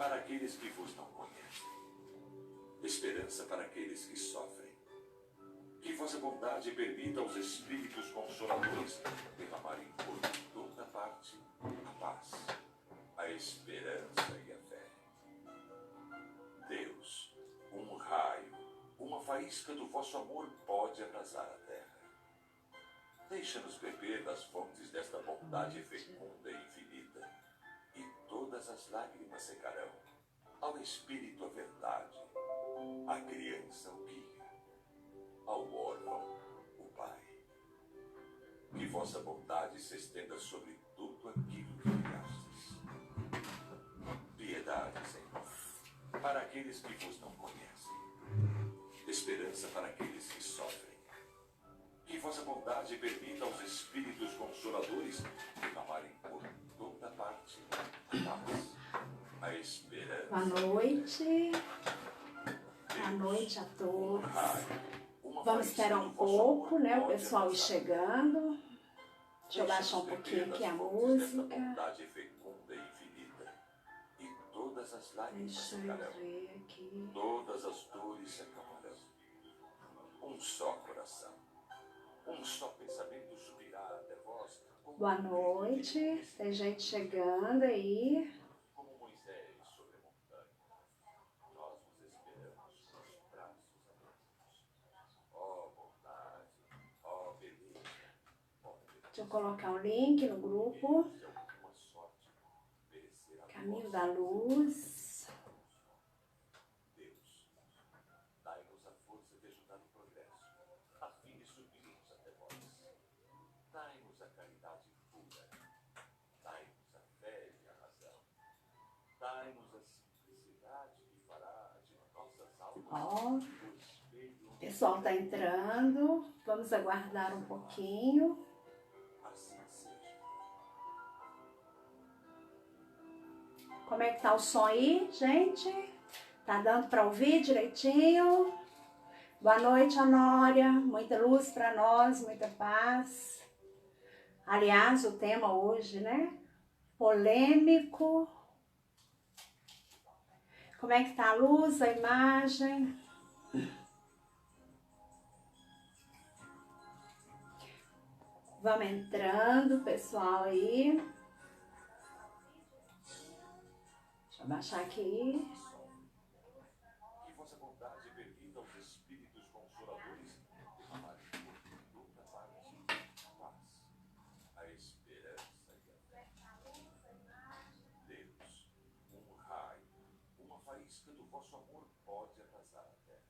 para aqueles que vos não conhecem, esperança para aqueles que sofrem. Que vossa bondade permita aos Espíritos Consoladores derramarem por toda parte a paz, a esperança e a fé. Deus, um raio, uma faísca do vosso amor pode abrasar a terra. Deixa-nos beber das fontes desta bondade fecunda e infinita, e todas as lágrimas secarão. Ao Espírito a verdade, à criança o guia, ao órfão o Pai. Que vossa bondade se estenda sobre tudo aquilo que criastes. Piedade, Senhor, para aqueles que vos não conhecem, esperança para aqueles que sofrem. Que vossa bondade permita aos Espíritos Consoladores derramarem por toda parte a paz, a esperança. Boa noite. Boa noite a todos. Vamos esperar um pouco, né? O pessoal ir chegando. Deixa eu baixar um pouquinho aqui a música. Deixa eu ver aqui. Todas as dores se acabarão. Um só coração, um só pensamento subirá até vós. Boa noite. Tem gente chegando aí. Como Moisés sobre a montanha, nós vos esperamos com os braços abertos. Ó bondade, ó beleza, ó beleza. Deixa eu colocar um link no grupo. Deus é uma sorte, merecer a Caminho vossa da Luz. Deus, dai-nos a força de ajudar o progresso, a fim de subirmos até vós. Dai-nos a caridade pura, dai-nos a fé e a razão, dai-nos a simplicidade que fará de nossas almas Ó, o espelho o pessoal tá entrando. Vamos aguardar um pouquinho. assim seja. Como é que tá o som aí, gente? Tá dando para ouvir direitinho? Boa noite, Honória. Muita luz para nós, muita paz. Aliás, o tema hoje, né? Polêmico. Como é que tá a luz, a imagem? Vamos entrando, pessoal aí. Deixa eu baixar aqui. Que vossa bondade permita aos Espíritos Consoladores derramarem por toda parte a paz, a esperança e a fé. Deus, um raio, uma faísca do vosso amor pode abrasar a terra.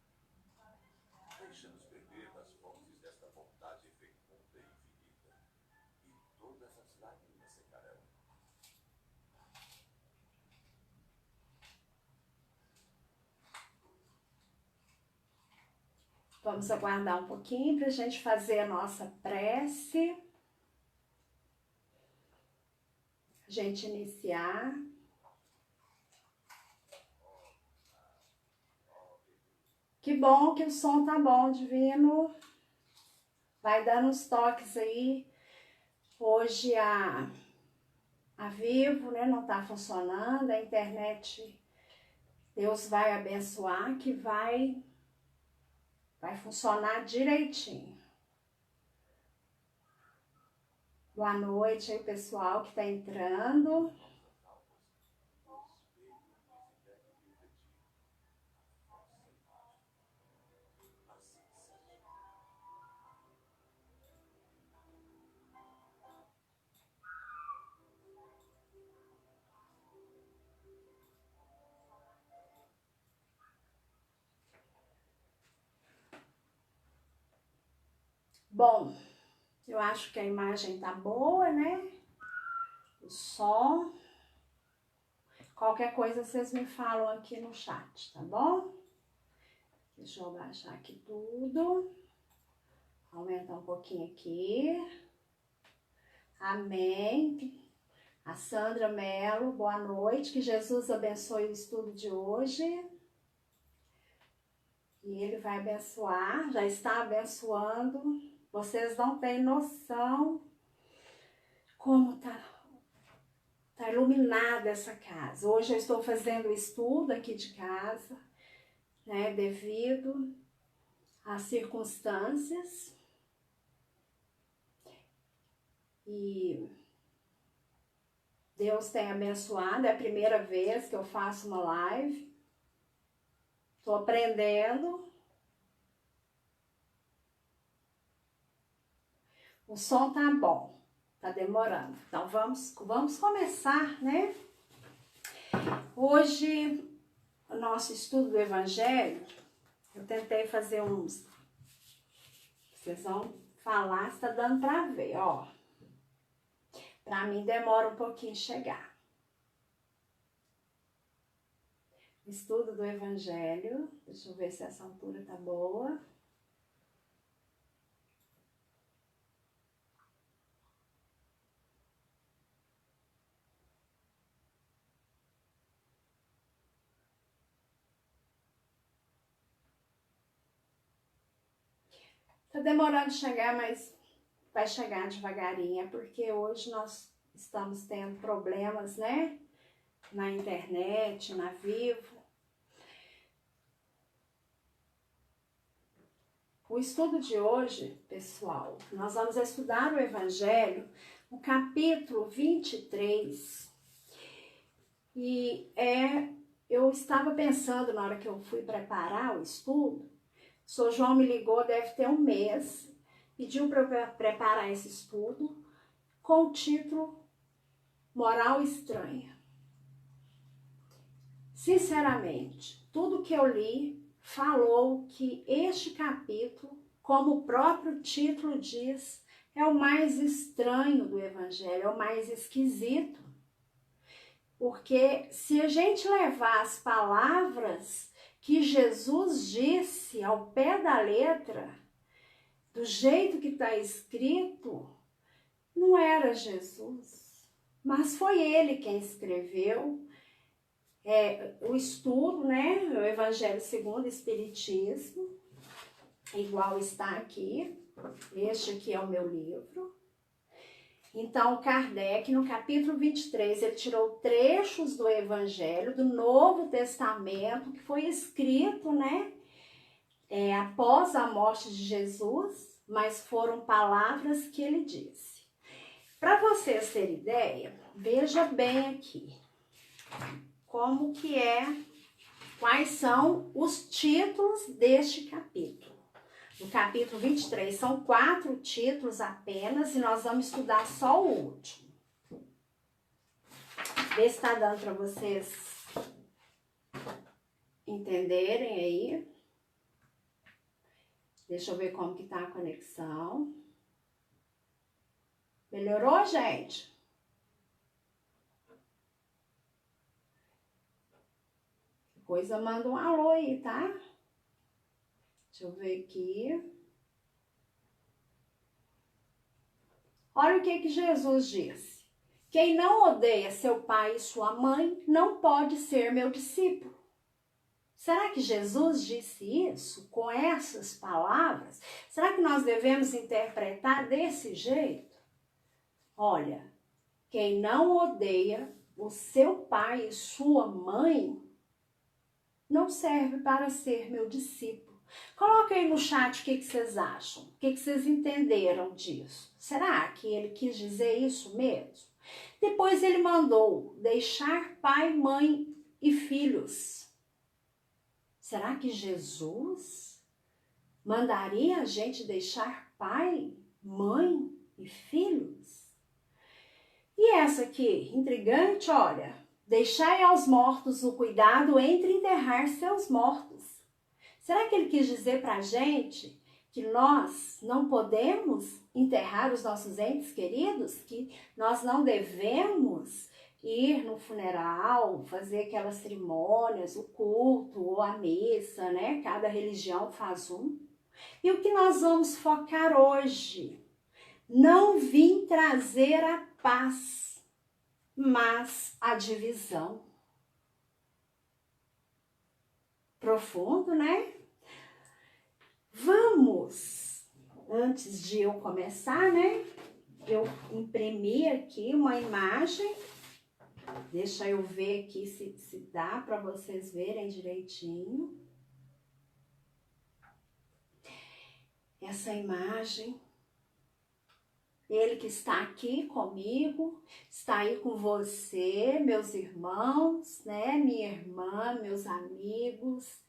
Deixa-nos beber das fontes desta bondade fecunda e infinita, e todas as lágrimas secarão. Vamos aguardar um pouquinho para a gente fazer a nossa prece. A gente iniciar. Que bom que o som tá bom, Divino. Vai dando uns toques aí. Hoje a Vivo, né, não tá funcionando. A internet, Deus vai abençoar que vai funcionar direitinho. Boa noite aí, pessoal que tá entrando. Bom, eu acho que a imagem tá boa, né? O som. Qualquer coisa vocês me falam aqui no chat, tá bom? Deixa eu baixar aqui tudo. Aumentar um pouquinho aqui. Amém. A Sandra Mello, boa noite. Que Jesus abençoe o estudo de hoje. E Ele vai abençoar, já está abençoando. Vocês não têm noção como tá iluminada essa casa. Hoje eu estou fazendo o estudo aqui de casa, né, devido às circunstâncias. E Deus tem abençoado, é a primeira vez que eu faço uma live. Estou aprendendo. O som tá bom, tá demorando. Então vamos começar, né? Hoje, o nosso estudo do Evangelho, eu tentei fazer uns... Vocês vão falar se tá dando pra ver, ó. Pra mim demora um pouquinho chegar. Estudo do Evangelho. Deixa eu ver se essa altura tá boa. Tá demorando chegar, mas vai chegar devagarinho, porque hoje nós estamos tendo problemas, né? Na internet, na Vivo. O estudo de hoje, pessoal, nós vamos estudar o Evangelho, o capítulo 23. Eu estava pensando na hora que eu fui preparar o estudo, o Sr. João me ligou, deve ter um mês, pediu para eu preparar esse estudo com o título Moral Estranha. Sinceramente, tudo que eu li falou que este capítulo, como o próprio título diz, é o mais estranho do Evangelho, é o mais esquisito. Porque se a gente levar as palavras que Jesus disse ao pé da letra, do jeito que está escrito, não era Jesus, mas foi ele quem escreveu. O estudo, né, o Evangelho segundo o Espiritismo, igual está aqui, este aqui é o meu livro. Então, Kardec, no capítulo 23, ele tirou trechos do Evangelho, do Novo Testamento, que foi escrito, né, após a morte de Jesus, mas foram palavras que ele disse. Para vocês terem ideia, veja bem aqui. Como que quais são os títulos deste capítulo. No capítulo 23 são 4 títulos apenas e nós vamos estudar só o último. Vê se está dando para vocês entenderem aí. Deixa eu ver como que tá a conexão. Melhorou, gente? Coisa, manda um alô aí, tá? Deixa eu ver aqui. Olha o que Jesus disse. Quem não odeia seu pai e sua mãe não pode ser meu discípulo. Será que Jesus disse isso com essas palavras? Será que nós devemos interpretar desse jeito? Olha, quem não odeia o seu pai e sua mãe não serve para ser meu discípulo. Coloca aí no chat o que vocês acham, o que vocês entenderam disso. Será que ele quis dizer isso mesmo? Depois ele mandou deixar pai, mãe e filhos. Será que Jesus mandaria a gente deixar pai, mãe e filhos? E essa aqui, intrigante, olha. Deixai aos mortos o cuidado entre enterrar seus mortos. Será que ele quis dizer para a gente que nós não podemos enterrar os nossos entes queridos? Que nós não devemos ir no funeral, fazer aquelas cerimônias, o culto ou a missa, né? Cada religião faz um. E o que nós vamos focar hoje? Não vim trazer a paz, mas a divisão. Profundo, né? Vamos, antes de eu começar, né? Eu imprimi aqui uma imagem Deixa eu ver aqui se dá para vocês verem direitinho. Essa imagem. Ele que está aqui comigo, está aí com você, meus irmãos, né? Minha irmã, meus amigos.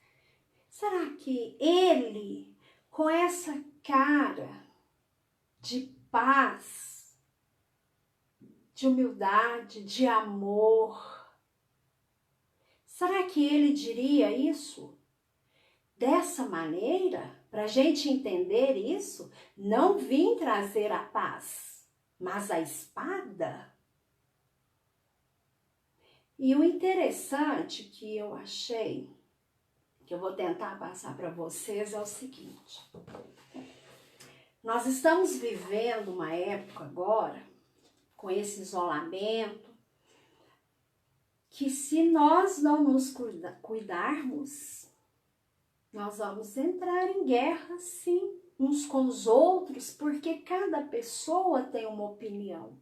Será que ele, com essa cara de paz, de humildade, de amor, será que ele diria isso dessa maneira? Para a gente entender isso, não vim trazer a paz, mas a espada. E o interessante que eu achei, que eu vou tentar passar para vocês, é o seguinte. Nós estamos vivendo uma época agora, com esse isolamento, que se nós não nos cuidarmos, nós vamos entrar em guerra, sim, uns com os outros, porque cada pessoa tem uma opinião.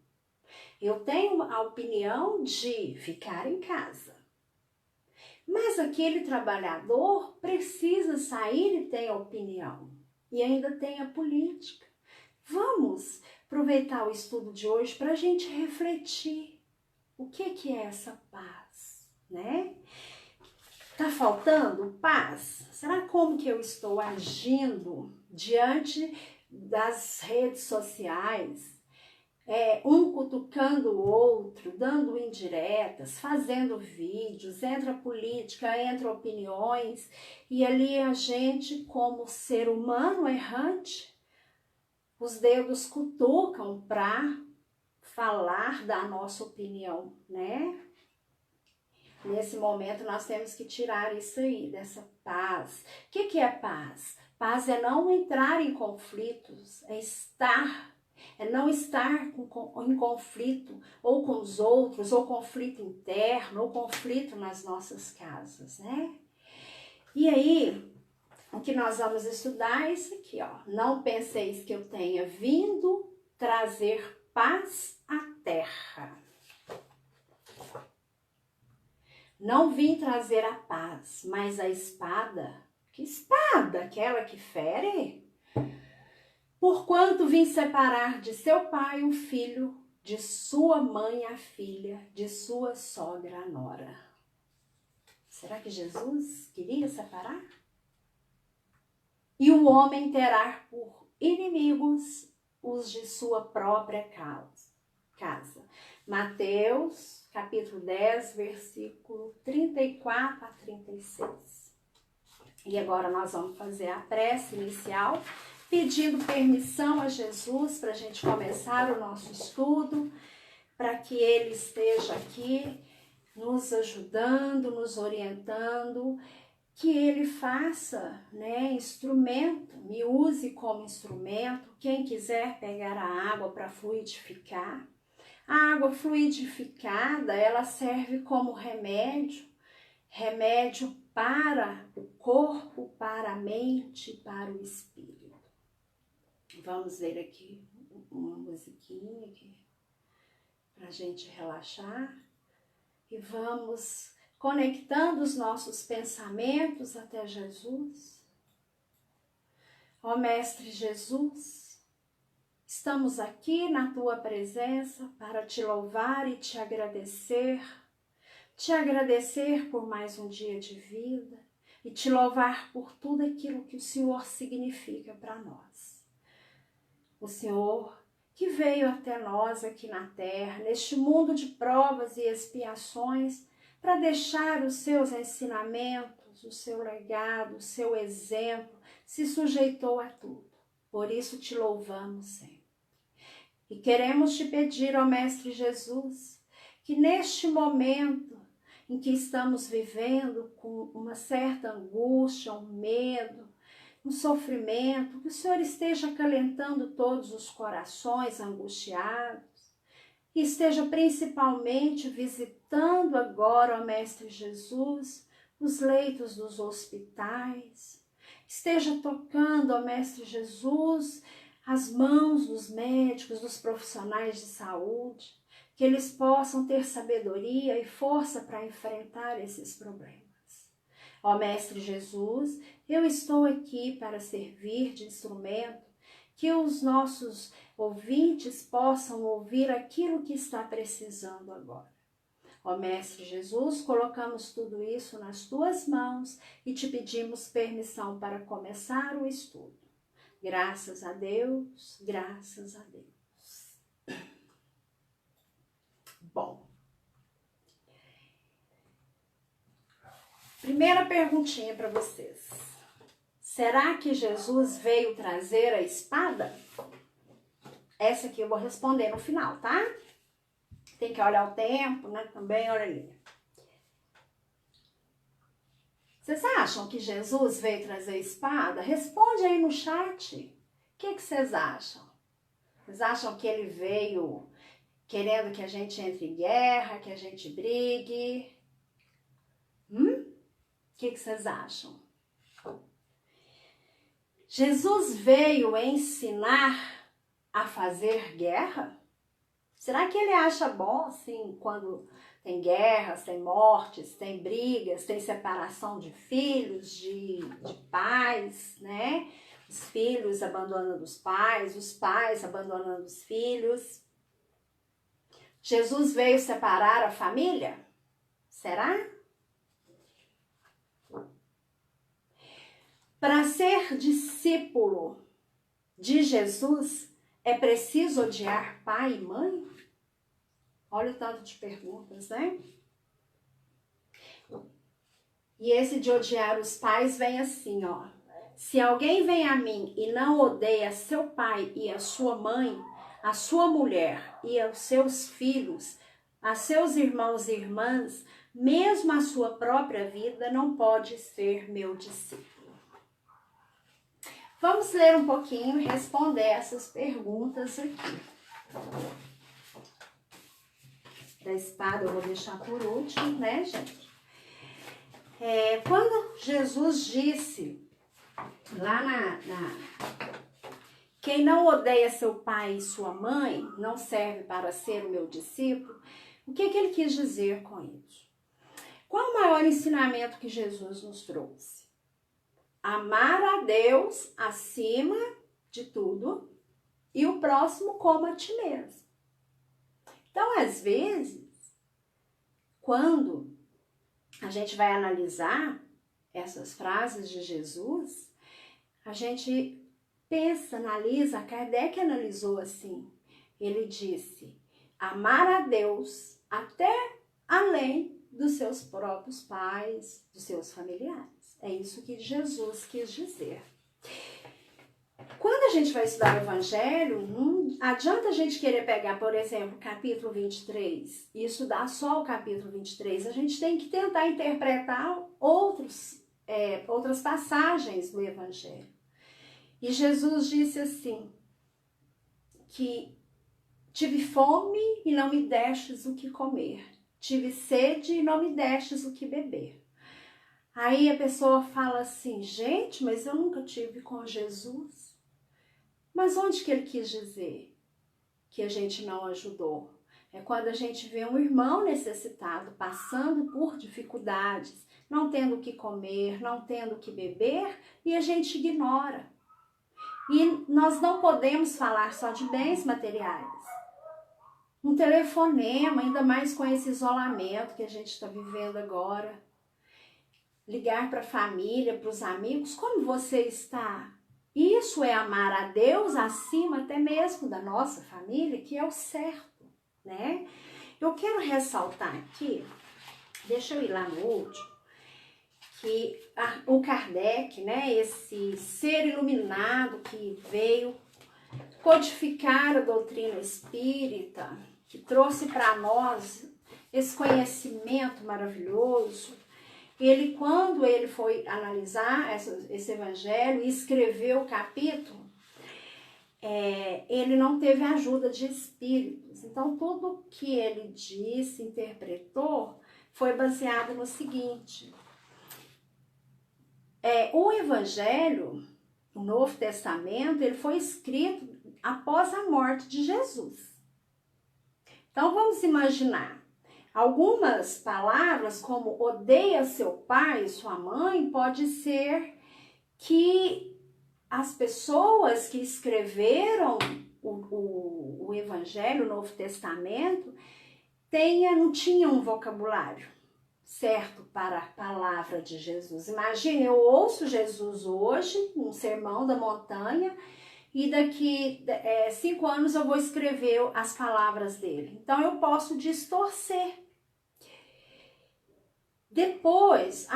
Eu tenho a opinião de ficar em casa. Mas aquele trabalhador precisa sair e tem a opinião. E ainda tem a política. Vamos aproveitar o estudo de hoje para a gente refletir. O que é essa paz, né? Tá faltando paz? Será como que eu estou agindo diante das redes sociais? Um cutucando o outro, dando indiretas, fazendo vídeos, entra política, entra opiniões, e ali a gente, como ser humano errante, os dedos cutucam para falar da nossa opinião, né? Nesse momento nós temos que tirar isso aí, dessa paz. O que é paz? Paz é não entrar em conflitos, é não estar em conflito ou com os outros, ou conflito interno, ou conflito nas nossas casas, né? E aí, o que nós vamos estudar é isso aqui, ó. Não penseis que eu tenha vindo trazer paz à terra. Não vim trazer a paz, mas a espada. Que espada? Aquela que fere? Porquanto vim separar de seu pai o filho, de sua mãe a filha, de sua sogra a nora. Será que Jesus queria separar? E o homem terá por inimigos os de sua própria casa. Mateus, capítulo 10, versículo 34 a 36. E agora nós vamos fazer a prece inicial, pedindo permissão a Jesus para a gente começar o nosso estudo, para que Ele esteja aqui nos ajudando, nos orientando, que Ele faça, né, instrumento, me use como instrumento. Quem quiser pegar a água para fluidificar, a água fluidificada, ela serve como remédio para o corpo, para a mente, para o espírito. Vamos ver aqui uma musiquinha aqui para a gente relaxar e vamos conectando os nossos pensamentos até Jesus. Ó Mestre Jesus, estamos aqui na Tua presença para Te louvar e Te agradecer por mais um dia de vida e Te louvar por tudo aquilo que o Senhor significa para nós. O Senhor que veio até nós aqui na terra, neste mundo de provas e expiações, para deixar os seus ensinamentos, o seu legado, o seu exemplo, se sujeitou a tudo. Por isso te louvamos sempre. E queremos te pedir, ó Mestre Jesus, que neste momento em que estamos vivendo com uma certa angústia, um medo, um sofrimento, que o Senhor esteja acalentando todos os corações angustiados e esteja principalmente visitando agora, ó Mestre Jesus, os leitos dos hospitais, esteja tocando, ó Mestre Jesus, as mãos dos médicos, dos profissionais de saúde, que eles possam ter sabedoria e força para enfrentar esses problemas. Ó Mestre Jesus, eu estou aqui para servir de instrumento, que os nossos ouvintes possam ouvir aquilo que está precisando agora. Ó Mestre Jesus, colocamos tudo isso nas tuas mãos e te pedimos permissão para começar o estudo. Graças a Deus, graças a Deus. Bom, primeira perguntinha para vocês. Será que Jesus veio trazer a espada? Essa aqui eu vou responder no final, tá? Tem que olhar o tempo, né? Também, olha ali. Vocês acham que Jesus veio trazer a espada? Responde aí no chat. O que vocês acham? Vocês acham que ele veio querendo que a gente entre em guerra, que a gente brigue? O que vocês acham? Jesus veio ensinar a fazer guerra? Será que ele acha bom, assim, quando tem guerras, tem mortes, tem brigas, tem separação de filhos, de pais, né? Os filhos abandonando os pais abandonando os filhos. Jesus veio separar a família? Será? Para ser discípulo de Jesus, é preciso odiar pai e mãe? Olha o tanto de perguntas, né? E esse de odiar os pais vem assim, ó. Se alguém vem a mim e não odeia seu pai e a sua mãe, a sua mulher e os seus filhos, a seus irmãos e irmãs, mesmo a sua própria vida, não pode ser meu discípulo. Vamos ler um pouquinho e responder essas perguntas aqui. Da espada eu vou deixar por último, né, gente? Quando Jesus disse lá quem não odeia seu pai e sua mãe não serve para ser o meu discípulo, o que ele quis dizer com isso? Qual o maior ensinamento que Jesus nos trouxe? Amar a Deus acima de tudo e o próximo como a ti mesmo. Então, às vezes, quando a gente vai analisar essas frases de Jesus, a gente pensa, analisa, Kardec analisou assim. Ele disse, amar a Deus até além dos seus próprios pais, dos seus familiares. É isso que Jesus quis dizer. Quando a gente vai estudar o Evangelho, não adianta a gente querer pegar, por exemplo, capítulo 23 e estudar só o capítulo 23. A gente tem que tentar interpretar outras passagens do Evangelho. E Jesus disse assim, que tive fome e não me destes o que comer. Tive sede e não me destes o que beber. Aí a pessoa fala assim, gente, mas eu nunca tive com Jesus. Mas onde que ele quis dizer que a gente não ajudou? É quando a gente vê um irmão necessitado, passando por dificuldades, não tendo o que comer, não tendo o que beber, e a gente ignora. E nós não podemos falar só de bens materiais. Um telefonema, ainda mais com esse isolamento que a gente está vivendo agora. Ligar para a família, para os amigos, como você está? Isso é amar a Deus acima até mesmo da nossa família, que é o certo, né? Eu quero ressaltar aqui, deixa eu ir lá no último, que o Kardec, né, esse ser iluminado que veio codificar a doutrina espírita, que trouxe para nós esse conhecimento maravilhoso, ele, quando ele foi analisar esse evangelho e escreveu o capítulo, ele não teve ajuda de espíritos. Então, tudo que ele disse, interpretou, foi baseado no seguinte. O evangelho, o Novo Testamento, ele foi escrito após a morte de Jesus. Então vamos imaginar. Algumas palavras, como odeia seu pai e sua mãe, pode ser que as pessoas que escreveram o Evangelho, o Novo Testamento, não tinham um vocabulário certo para a palavra de Jesus. Imagina, eu ouço Jesus hoje, um sermão da montanha, e daqui 5 anos eu vou escrever as palavras dele. Então eu posso distorcer. Depois,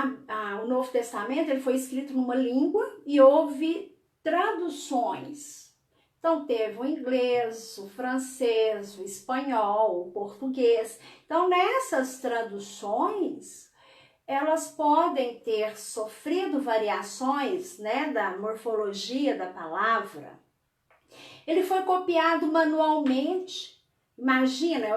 o Novo Testamento ele foi escrito numa língua e houve traduções. Então teve o inglês, o francês, o espanhol, o português. Então nessas traduções, elas podem ter sofrido variações, né, da morfologia da palavra. Ele foi copiado manualmente. Imagina,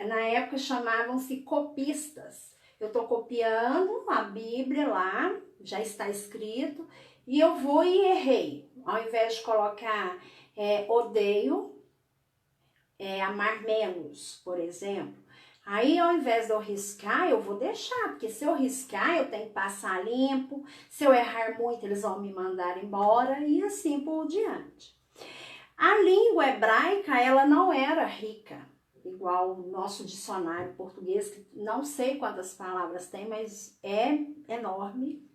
na época chamavam-se copistas. Eu estou copiando a Bíblia lá, já está escrito, e eu vou e errei. Ao invés de colocar odeio, amar menos, por exemplo. Aí, ao invés de eu riscar, eu vou deixar, porque se eu riscar, eu tenho que passar limpo. Se eu errar muito, eles vão me mandar embora e assim por diante. A língua hebraica, ela não era rica, igual o nosso dicionário português, que não sei quantas palavras tem, mas é enorme.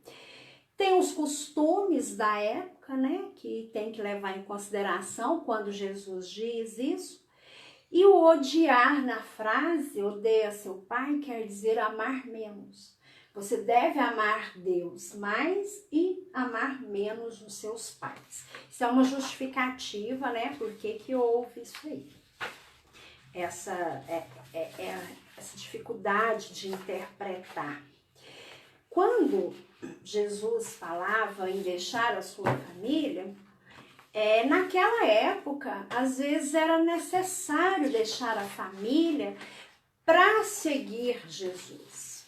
Tem os costumes da época, né, que tem que levar em consideração quando Jesus diz isso. E o odiar na frase, odeia seu pai, quer dizer amar menos. Você deve amar Deus mais e amar menos os seus pais. Isso é uma justificativa, né, por que houve isso aí. Essa dificuldade de interpretar. Quando Jesus falava em deixar a sua família, naquela época, às vezes era necessário deixar a família para seguir Jesus.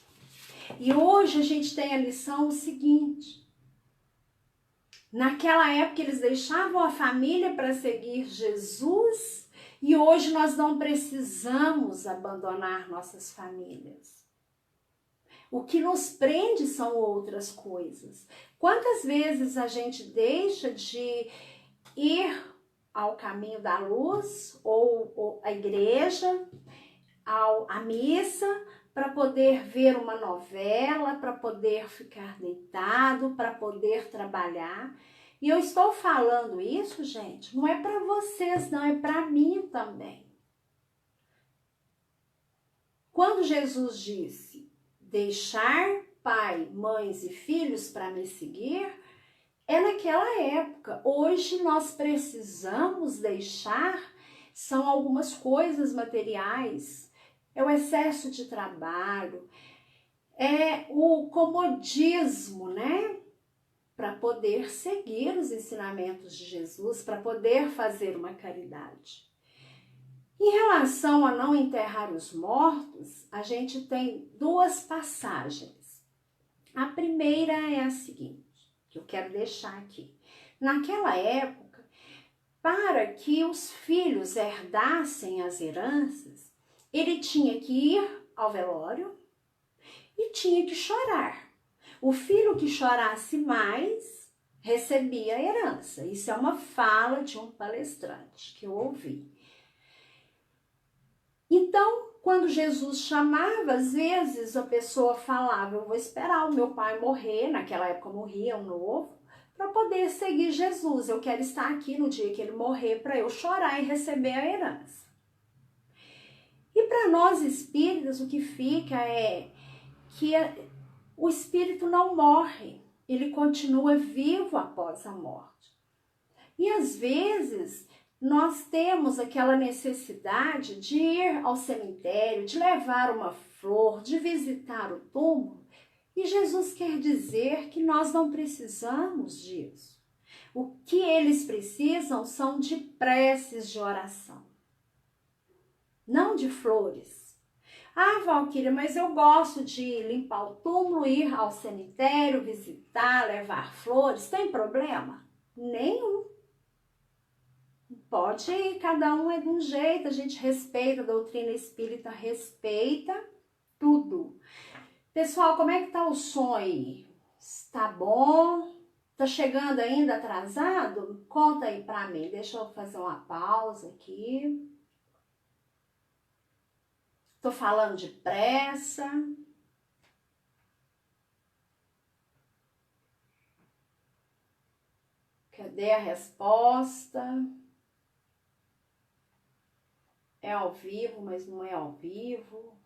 E hoje a gente tem a lição seguinte. Naquela época eles deixavam a família para seguir Jesus e hoje nós não precisamos abandonar nossas famílias. O que nos prende são outras coisas. Quantas vezes a gente deixa de ir ao caminho da luz ou à igreja, à missa, para poder ver uma novela, para poder ficar deitado, para poder trabalhar. E eu estou falando isso, gente, não é para vocês, não, é para mim também. Quando Jesus disse, deixar pai, mães e filhos para me seguir, é naquela época. Hoje nós precisamos deixar, são algumas coisas materiais, é o excesso de trabalho, é o comodismo, né? Para poder seguir os ensinamentos de Jesus, para poder fazer uma caridade. Em relação a não enterrar os mortos, a gente tem 2 passagens. A primeira é a seguinte, que eu quero deixar aqui. Naquela época, para que os filhos herdassem as heranças, ele tinha que ir ao velório e tinha que chorar. O filho que chorasse mais recebia a herança. Isso é uma fala de um palestrante que eu ouvi. Então, quando Jesus chamava, às vezes a pessoa falava, eu vou esperar o meu pai morrer, naquela época morria um novo, para poder seguir Jesus. Eu quero estar aqui no dia que ele morrer para eu chorar e receber a herança. E para nós espíritas, o que fica é que o espírito não morre, ele continua vivo após a morte. E às vezes nós temos aquela necessidade de ir ao cemitério, de levar uma flor, de visitar o túmulo. E Jesus quer dizer que nós não precisamos disso. O que eles precisam são de preces de oração, não de flores. Ah, Valquíria, mas eu gosto de limpar o túmulo, ir ao cemitério, visitar, levar flores. Tem problema? Nenhum. Pode ir, cada um é de um jeito, a gente respeita, a doutrina espírita respeita tudo. Pessoal, como é que tá o som aí? Está bom? Tá chegando ainda atrasado? Conta aí pra mim, deixa eu fazer uma pausa aqui. Tô falando depressa. Cadê a resposta? É ao vivo, mas não é ao vivo.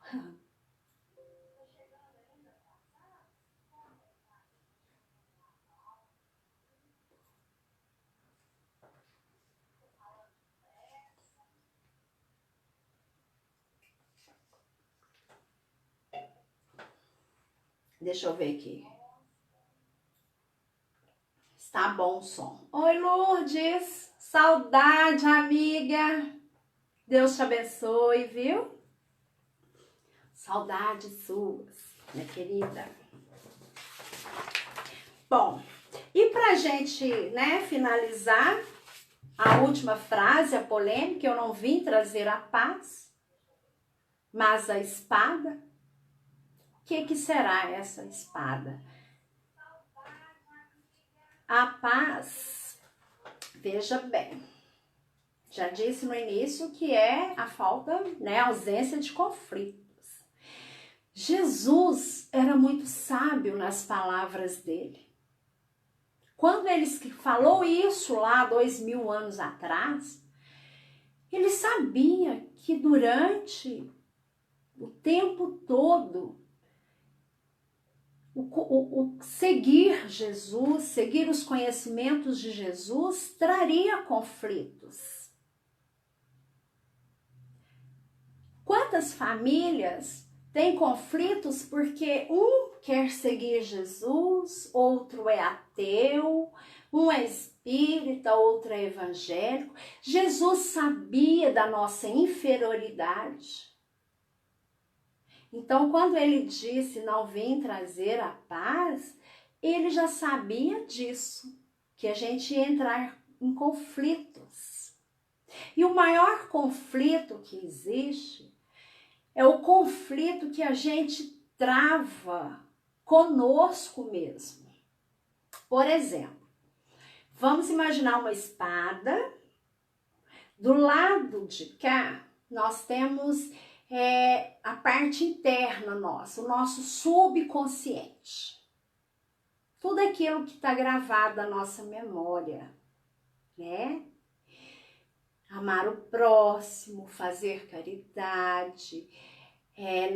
Deixa eu ver aqui. Está bom o som. Oi, Lourdes. Saudade, amiga. Deus te abençoe, viu? Saudades suas, minha querida. Bom, e pra gente, né, finalizar, a última frase, a polêmica, eu não vim trazer a paz, mas a espada. O que será essa espada? A paz, veja bem, já disse no início que é a falta, né, a ausência de conflitos. Jesus era muito sábio nas palavras dele. Quando ele falou isso lá 2000 anos atrás, ele sabia que durante o tempo todo, o seguir Jesus, seguir os conhecimentos de Jesus, traria conflitos. Quantas famílias têm conflitos porque um quer seguir Jesus, outro é ateu, um é espírita, outro é evangélico. Jesus sabia da nossa inferioridade. Então, quando ele disse, não vim trazer a paz, ele já sabia disso, que a gente ia entrar em conflitos. E o maior conflito que existe é o conflito que a gente trava conosco mesmo. Por exemplo, vamos imaginar uma espada. Do lado de cá, nós temos a parte interna nossa, o nosso subconsciente. Tudo aquilo que está gravado na nossa memória, né? Amar o próximo, fazer caridade,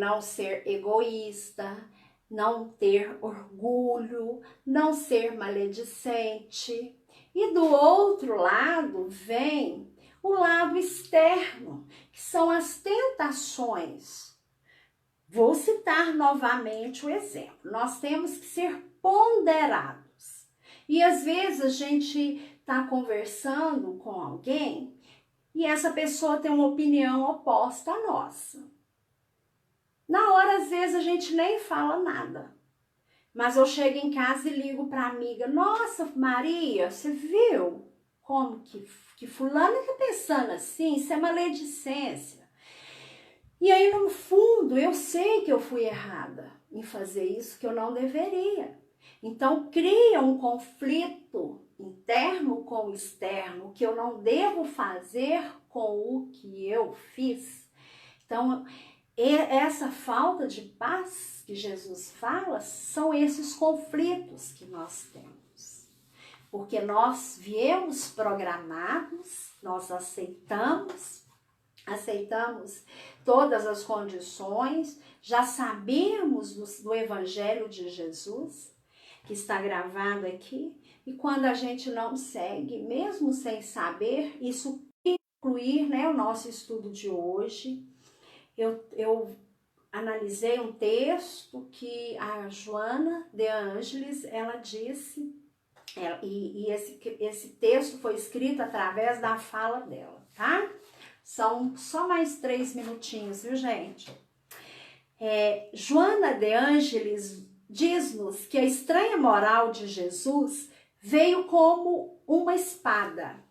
não ser egoísta, não ter orgulho, não ser maledicente. E do outro lado vem o lado externo, que são as tentações. Vou citar novamente o exemplo. Nós temos que ser ponderados. E às vezes a gente está conversando com alguém e essa pessoa tem uma opinião oposta à nossa. Na hora, às vezes, a gente nem fala nada. Mas eu chego em casa e ligo para a amiga. Nossa, Maria, você viu como que fulano está pensando assim? Isso é maledicência. E aí, no fundo, eu sei que eu fui errada em fazer isso, que eu não deveria. Então, cria um conflito interno com o externo, o que eu não devo fazer com o que eu fiz. Então, essa falta de paz que Jesus fala são esses conflitos que nós temos. Porque nós viemos programados, nós aceitamos todas as condições, já sabíamos do Evangelho de Jesus, que está gravado aqui, e quando a gente não segue, mesmo sem saber, isso incluir, né, o nosso estudo de hoje. Eu analisei um texto que a Joana de Ângeles, ela disse, e esse texto foi escrito através da fala dela, tá? São só mais 3 minutinhos, viu, gente? Joana de Ângeles diz-nos que a estranha moral de Jesus veio como uma espada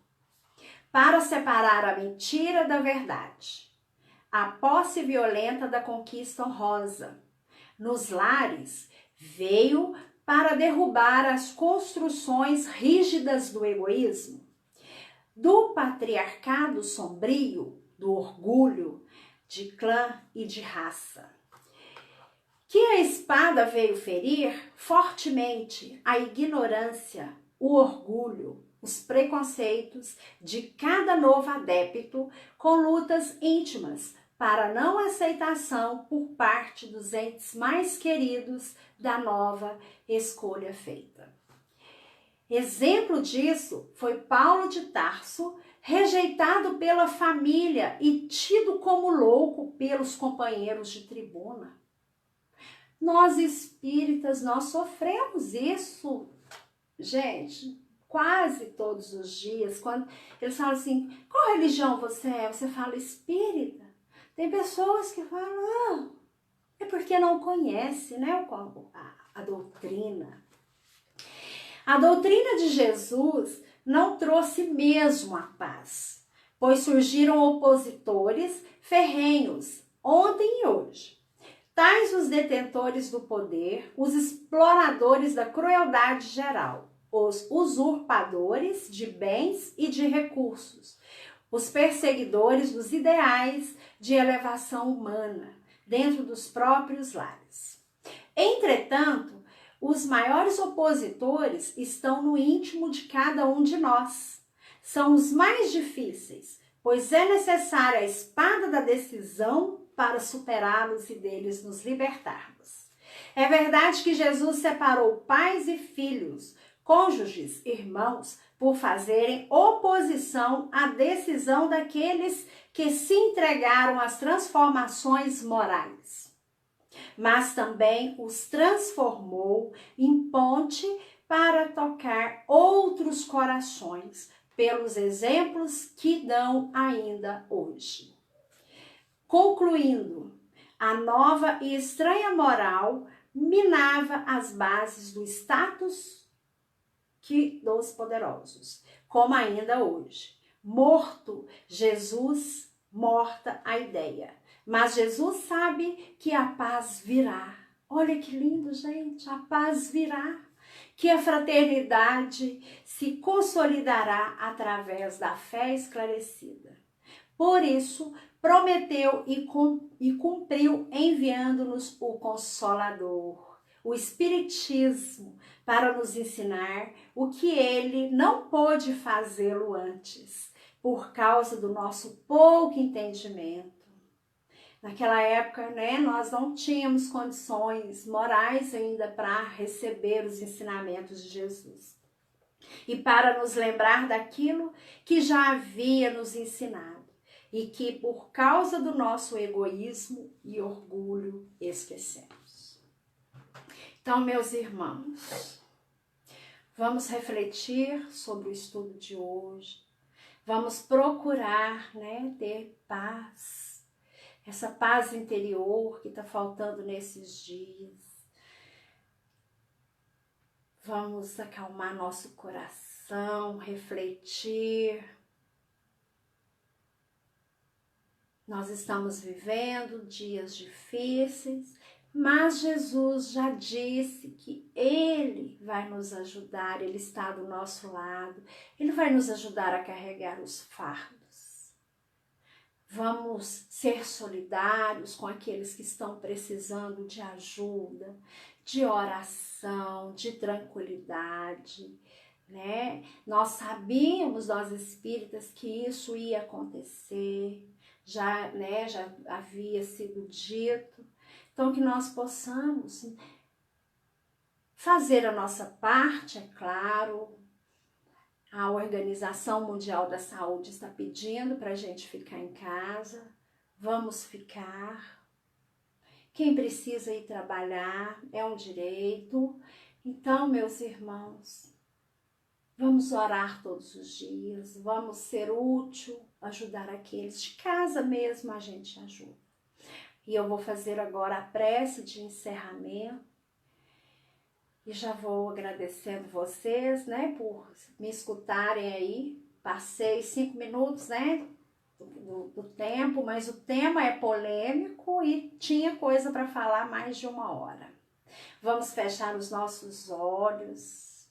para separar a mentira da verdade, a posse violenta da conquista honrosa. Nos lares, veio para derrubar as construções rígidas do egoísmo, do patriarcado sombrio, do orgulho, de clã e de raça. Que a espada veio ferir fortemente a ignorância, o orgulho, os preconceitos de cada novo adepto com lutas íntimas para não aceitação por parte dos entes mais queridos da nova escolha feita. Exemplo disso foi Paulo de Tarso, rejeitado pela família e tido como louco pelos companheiros de tribuna. Nós espíritas, nós sofremos isso, gente, quase todos os dias. Quando eles falam assim, qual religião você é? Você fala espírita. Tem pessoas que falam, é porque não conhece, né, a doutrina. A doutrina de Jesus não trouxe mesmo a paz, pois surgiram opositores ferrenhos ontem e hoje. Tais os detentores do poder, os exploradores da crueldade geral, os usurpadores de bens e de recursos, os perseguidores dos ideais de elevação humana dentro dos próprios lares. Entretanto, os maiores opositores estão no íntimo de cada um de nós. São os mais difíceis, pois é necessária a espada da decisão para superá-los e deles nos libertarmos. É verdade que Jesus separou pais e filhos, cônjuges, irmãos, por fazerem oposição à decisão daqueles que se entregaram às transformações morais. Mas também os transformou em ponte para tocar outros corações, pelos exemplos que dão ainda hoje. Concluindo, a nova e estranha moral minava as bases do status dos poderosos, como ainda hoje. Morto Jesus, morta a ideia. Mas Jesus sabe que a paz virá. Olha que lindo, gente, a paz virá. Que a fraternidade se consolidará através da fé esclarecida. Por isso, prometeu e cumpriu enviando-nos o Consolador, o Espiritismo, para nos ensinar o que ele não pôde fazê-lo antes, por causa do nosso pouco entendimento. Naquela época, né, nós não tínhamos condições morais ainda para receber os ensinamentos de Jesus. E para nos lembrar daquilo que já havia nos ensinado e que por causa do nosso egoísmo e orgulho esquecemos. Então, meus irmãos, vamos refletir sobre o estudo de hoje. Vamos procurar, né, ter paz. Essa paz interior que está faltando nesses dias. Vamos acalmar nosso coração, refletir. Nós estamos vivendo dias difíceis, mas Jesus já disse que Ele vai nos ajudar, Ele está do nosso lado, Ele vai nos ajudar a carregar os fardos. Vamos ser solidários com aqueles que estão precisando de ajuda, de oração, de tranquilidade, né? Nós sabíamos, nós espíritas, que isso ia acontecer, já havia sido dito. Então, que nós possamos fazer a nossa parte, é claro. A Organização Mundial da Saúde está pedindo para a gente ficar em casa. Vamos ficar. Quem precisa ir trabalhar é um direito. Então, meus irmãos, vamos orar todos os dias. Vamos ser útil, ajudar aqueles. De casa mesmo a gente ajuda. E eu vou fazer agora a prece de encerramento. E já vou agradecendo vocês, né, por me escutarem aí. passei 5 minutos, né, do tempo, mas o tema é polêmico e tinha coisa para falar mais de 1 hora. Vamos fechar os nossos olhos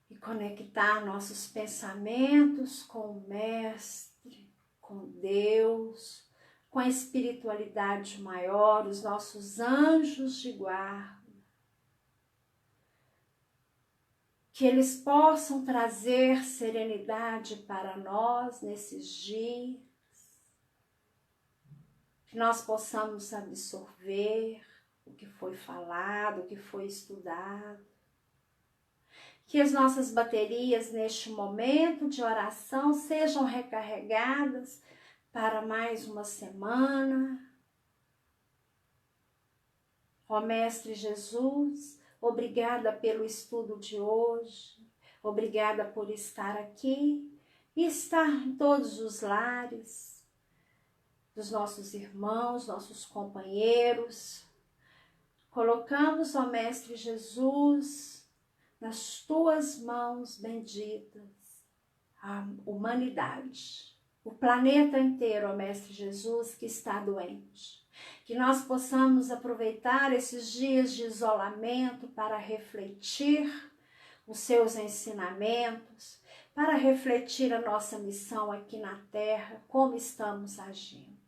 e conectar nossos pensamentos com o Mestre, com Deus, com a espiritualidade maior, os nossos anjos de guarda. Que eles possam trazer serenidade para nós nesses dias, que nós possamos absorver o que foi falado, o que foi estudado, que as nossas baterias neste momento de oração sejam recarregadas para mais uma semana. Ó Mestre Jesus, obrigada pelo estudo de hoje, obrigada por estar aqui e estar em todos os lares dos nossos irmãos, nossos companheiros. Colocamos, ó Mestre Jesus, nas tuas mãos benditas a humanidade, o planeta inteiro, ó Mestre Jesus, que está doente. Que nós possamos aproveitar esses dias de isolamento para refletir os seus ensinamentos, para refletir a nossa missão aqui na Terra, como estamos agindo.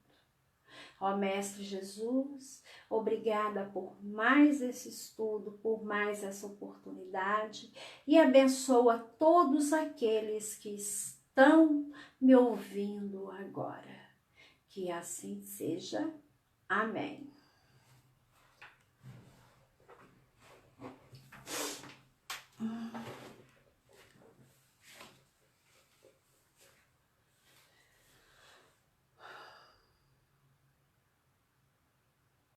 Ó Mestre Jesus, obrigada por mais esse estudo, por mais essa oportunidade e abençoa todos aqueles que estão me ouvindo agora. Que assim seja. Amém.